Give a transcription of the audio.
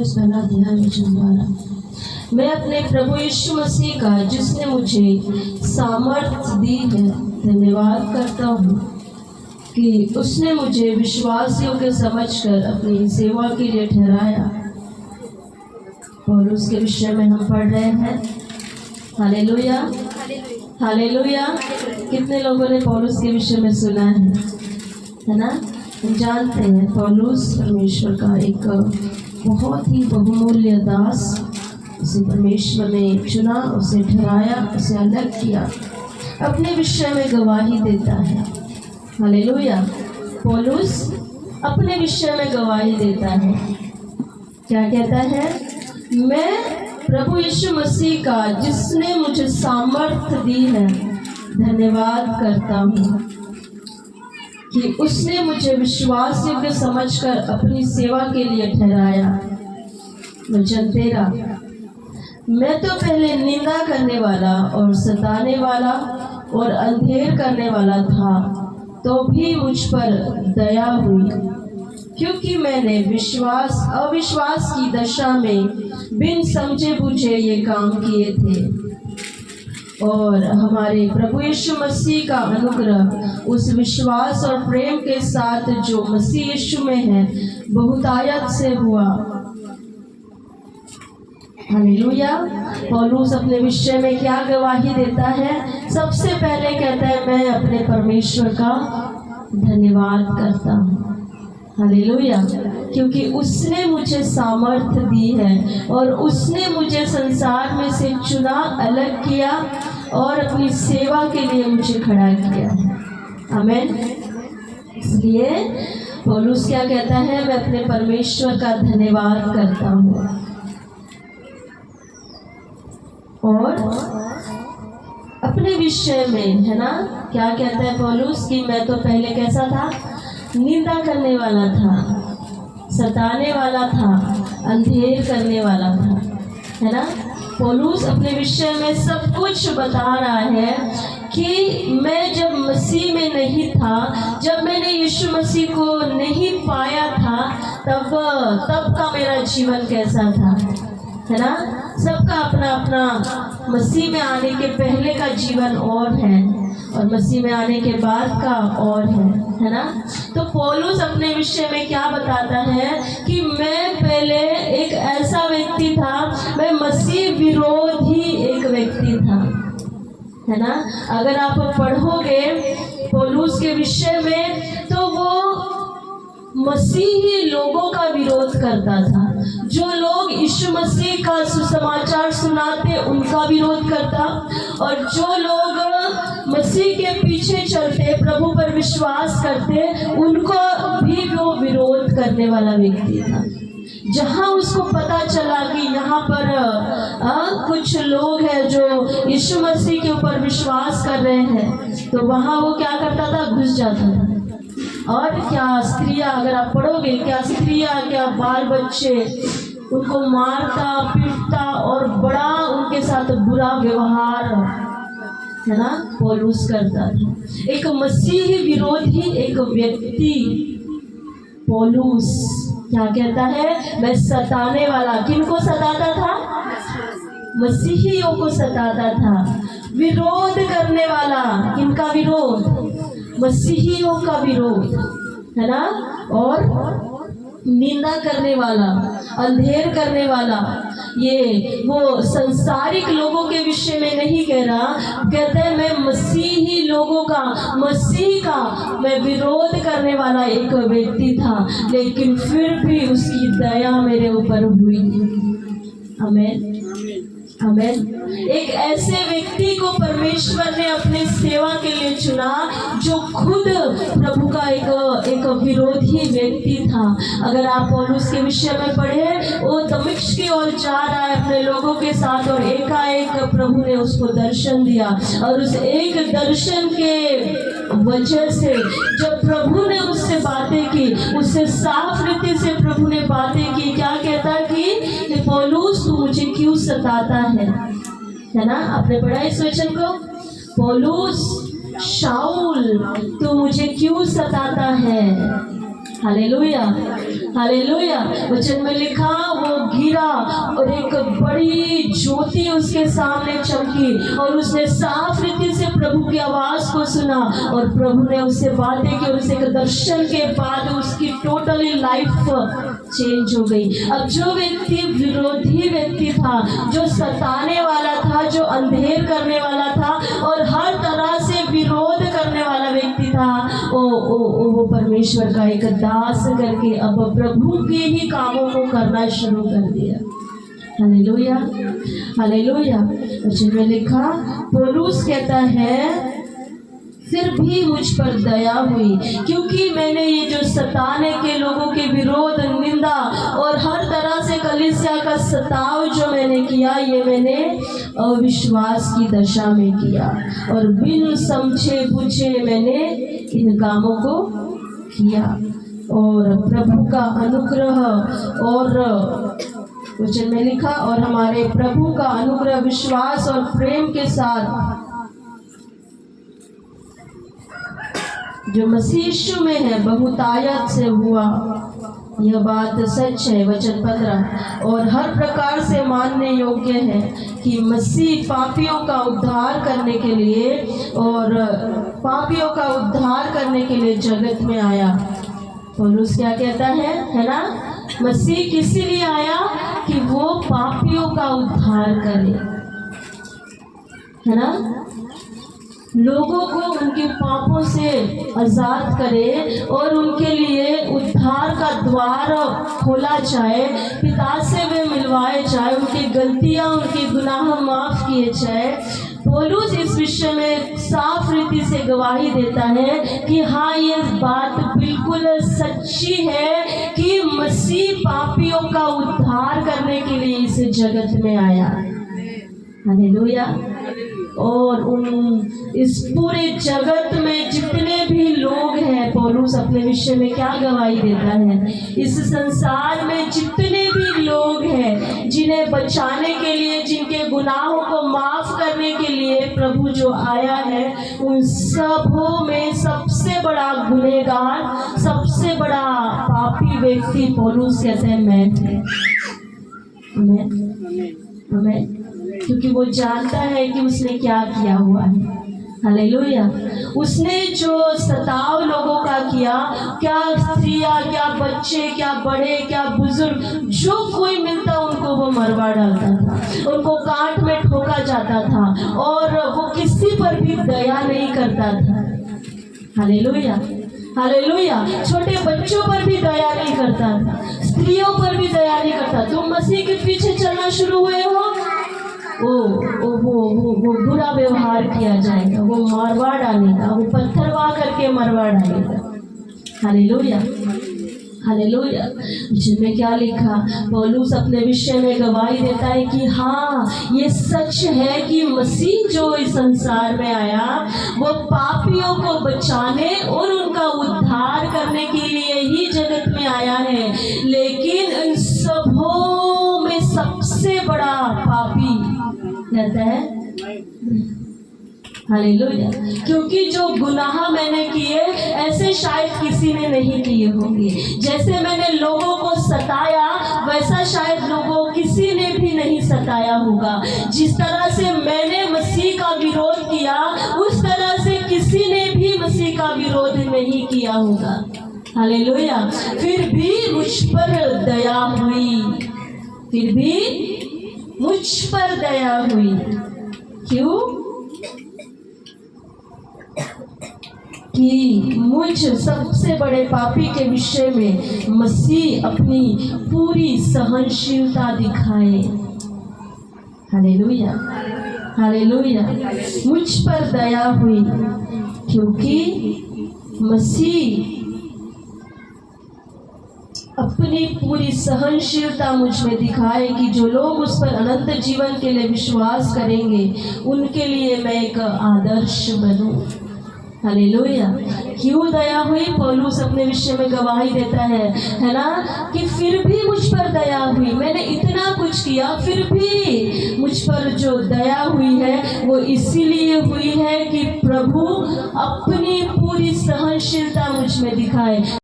पौलुस पहला अध्याय वचन 12। मैं अपने प्रभु यीशु मसीह का जिसने मुझे सामर्थ्य दी है धन्यवाद करता हूँ कि उसने मुझे विश्वास योग्य समझकर अपनी सेवा के लिए ठहराया। पौलुस के विषय में हम पढ़ रहे हैं। Hallelujah, hallelujah. कितने लोगों ने पौलुस के विषय में सुना है ना? हम जानते हैं पौलुस परमेश्वर का एक बहुत ही बहुमूल्य दास। उसे परमेश्वर ने चुना, उसे ठहराया, उसे अलग किया, अपने विषय में गवाही देता है। हालेलुया। पौलुस अपने विषय में गवाही देता है। क्या कहता है? मैं प्रभु यीशु मसीह का जिसने मुझे सामर्थ्य दी है धन्यवाद करता हूँ कि उसने मुझे विश्वास योग्य समझकर अपनी सेवा के लिए ठहराया। वचन 13। मैं तो पहले निंदा करने वाला और सताने वाला और अंधेर करने वाला था, तो भी मुझ पर दया हुई, क्योंकि मैंने अविश्वास की दशा में बिन समझे बूझे ये काम किए थे। और हमारे प्रभु यीशु मसीह का अनुग्रह उस विश्वास और प्रेम के साथ जो मसीह यीशु में है बहुतायत से हुआ। हालेलुया। पौलुस अपने विषय में क्या गवाही देता है? सबसे पहले कहता है मैं अपने परमेश्वर का धन्यवाद करता हूँ। हालेलुया। क्योंकि उसने मुझे सामर्थ्य दी है और उसने मुझे संसार में से चुना, अलग किया और अपनी सेवा के लिए मुझे खड़ा किया है। आमीन। इसलिए पौलुस क्या कहता है? मैं अपने परमेश्वर का धन्यवाद करता हूँ। और अपने विषय में है ना, क्या कहता है पौलुस कि मैं तो पहले कैसा था? निंदा करने वाला था, सताने वाला था, अंधेर करने वाला था, है ना? पौलुस अपने विषय में सब कुछ बता रहा है कि मैं जब मसीह में नहीं था, जब मैंने यीशु मसीह को नहीं पाया था, तब का मेरा जीवन कैसा था, है ना? सबका अपना अपना मसीह में आने के पहले का जीवन और है और मसीह में आने के बाद का और है ना? तो पौलुस अपने विषय में क्या बताता है कि मैं पहले एक ऐसा व्यक्ति था, मैं मसीह विरोधी एक व्यक्ति था, है ना? अगर आप पढ़ोगे पौलुस के विषय में तो वो मसीही लोगों का विरोध करता था। जो लोग यीशु मसीह का सुसमाचार सुनाते उनका विरोध करता, और जो लोग मसीह के पीछे चलते, प्रभु पर विश्वास करते, उनको भी वो विरोध करने वाला व्यक्ति था। जहाँ उसको पता चला कि यहाँ पर कुछ लोग हैं जो यीशु मसीह के ऊपर विश्वास कर रहे हैं, तो वहाँ वो क्या करता था? घुस जाता था। और क्या स्त्रियां, अगर आप पढ़ोगे, क्या स्त्रियां, क्या बाल बच्चे, उनको मारता पीटता और बड़ा उनके साथ बुरा व्यवहार, है ना, पौलुस करता था। एक मसीही विरोधी एक व्यक्ति पौलुस क्या कहता है? मैं सताने वाला। किनको सताता था? मसीहियों को सताता था। विरोध करने वाला। किनका विरोध? मसीहियों का विरोध, है ना? और निंदा करने वाला, अंधेर करने वाला। ये वो संसारिक लोगों के विषय में नहीं कह रहा, कहते हैं मैं मसीही लोगों का, मसीह का मैं विरोध करने वाला एक व्यक्ति था, लेकिन फिर भी उसकी दया मेरे ऊपर हुई। आमीन, आमीन। एक ऐसे व्यक्ति को परमेश्वर ने अपने सेवा के लिए चुना जो खुद प्रभु का एक विरोधी व्यक्ति था। अगर आप पौलुस के विषय में पढ़े, वो दमिश्क की ओर जा रहा है अपने लोगों के साथ, और एकाएक प्रभु ने उसको दर्शन दिया, और उस एक दर्शन के वजह से जब प्रभु ने उससे बातें की, उससे साफ रीति से प्रभु ने बातें की। क्या कहता कि पौलुस तू मुझे क्यों सताता है ना? आपने पढ़ा इस वचन को? पौलुस, शाऊल तू मुझे क्यों सताता है? हालेलुया। हालेलुया। वचन में लिखा वो गिरा और एक बड़ी ज्योति उसके सामने चमकी और उसने साफ रीति से प्रभु की आवाज को सुना और प्रभु ने उससे बातें की और उसे एक दर्शन के बाद उसकी टोटली लाइफ चेंज हो गई। अब जो व्यक्ति विरोधी व्यक्ति था, जो सताने वाला था, जो अंधेर करने वाला था और हर तरह से विरोध करने वाला व्यक्ति था, वो परमेश्वर का एक दास करके अब प्रभु के ही कामों को करना शुरू कर दिया। Hallelujah, hallelujah. वचन में लिखा पौलुस कहता है फिर भी मुझ पर दया हुई, क्योंकि मैंने ये जो सताने के लोगों के विरोध, निंदा और हर तरह से कलीसिया का सताव जो मैंने किया, ये मैंने अविश्वास की दशा में किया और बिन समझे बुझे मैंने इन कामों को किया। और प्रभु का अनुग्रह और वचन में लिखा और हमारे प्रभु का अनुग्रह विश्वास और प्रेम के साथ जो मसीह यीशु में है बहुतायत से हुआ। यह बात सच है। वचन 15 और हर प्रकार से मानने योग्य है कि मसीह पापियों का उद्धार करने के लिए और पापियों का उद्धार करने के लिए जगत में आया। पौलुस क्या कहता है ना, मसीह किस लिए आया कि वो पापियों का उद्धार करे, है ना, लोगों को उनके पापों से आजाद करे और उनके लिए उद्धार का द्वार खोला जाए, पिता से वे मिलवाए जाए, उनकी गलतियां, उनके गुनाह माफ किए जाए। पौलुस इस विषय में साफ रीति से गवाही देता है कि हाँ, ये बात बिल्कुल सच्ची है कि मसीह पापियों का उद्धार करने के लिए इस जगत में आया। हालेलुया। और इस पूरे जगत में जितने भी लोग हैं, पौलुस अपने विषय में क्या गवाही देता है, इस संसार में जितने भी लोग हैं जिन्हें बचाने के लिए, जिनके गुनाहों को माफ करने के लिए प्रभु जो आया है, उन सबों में सबसे बड़ा गुनहगार, सबसे बड़ा पापी व्यक्ति पौलुस कहते हैं मैं, क्योंकि वो जानता है कि उसने क्या किया हुआ है। हालेलुया। उसने जो सताव लोगों का किया, क्या स्त्रियां, क्या बच्चे, क्या बड़े, क्या बुजुर्ग, जो कोई मिलता उनको वो मरवा डालता था, उनको कांट में ठोका जाता था और वो किसी पर भी दया नहीं करता था। Hallelujah, hallelujah. छोटे बच्चों पर भी दया नहीं करता था, स्त्रियों पर भी दया नहीं करता। तुम मसीह के पीछे चलना शुरू हुए हो, वो बुरा व्यवहार किया जाएगा, वो मारवा डालेगा, वो पत्थरवा करके मरवा डालेगा। Hallelujah, hallelujah. जिसमें क्या लिखा, पौलुस अपने विषय में गवाही देता है कि हाँ, ये सच है कि मसीह जो इस संसार में आया वो पापियों को बचाने और उनका उद्धार करने के लिए ही जगत में आया है। लेकिन इन सबों में सबसे बड़ा पापी रहता है। हालेलुया। क्योंकि जो गुनाह मैंने किए ऐसे शायद किसी ने नहीं किए होंगे। जैसे मैंने लोगों को सताया वैसा शायद लोगों किसी ने भी नहीं सताया होगा। जिस तरह से मैंने मसीह का विरोध किया उस तरह से किसी ने भी मसीह का विरोध नहीं किया होगा। हालेलुया। फिर भी मुझ पर दया हुई, फिर भी मुझ पर दया हुई। क्यों? कि मुझ सबसे बड़े पापी के विषय में मसीह अपनी पूरी सहनशीलता दिखाए। Hallelujah, hallelujah. मुझ पर दया हुई क्योंकि मसीह अपनी पूरी सहनशीलता मुझ में दिखाए कि जो लोग उस पर अनंत जीवन के लिए विश्वास करेंगे उनके लिए मैं एक आदर्श बनूं। हालेलुया। क्यों दया हुई? पौलुस अपने विषय में गवाही देता है ना, कि फिर भी मुझ पर दया हुई। मैंने इतना कुछ किया फिर भी मुझ पर जो दया हुई है वो इसीलिए हुई है कि प्रभु अपनी पूरी सहनशीलता मुझ में दिखाए।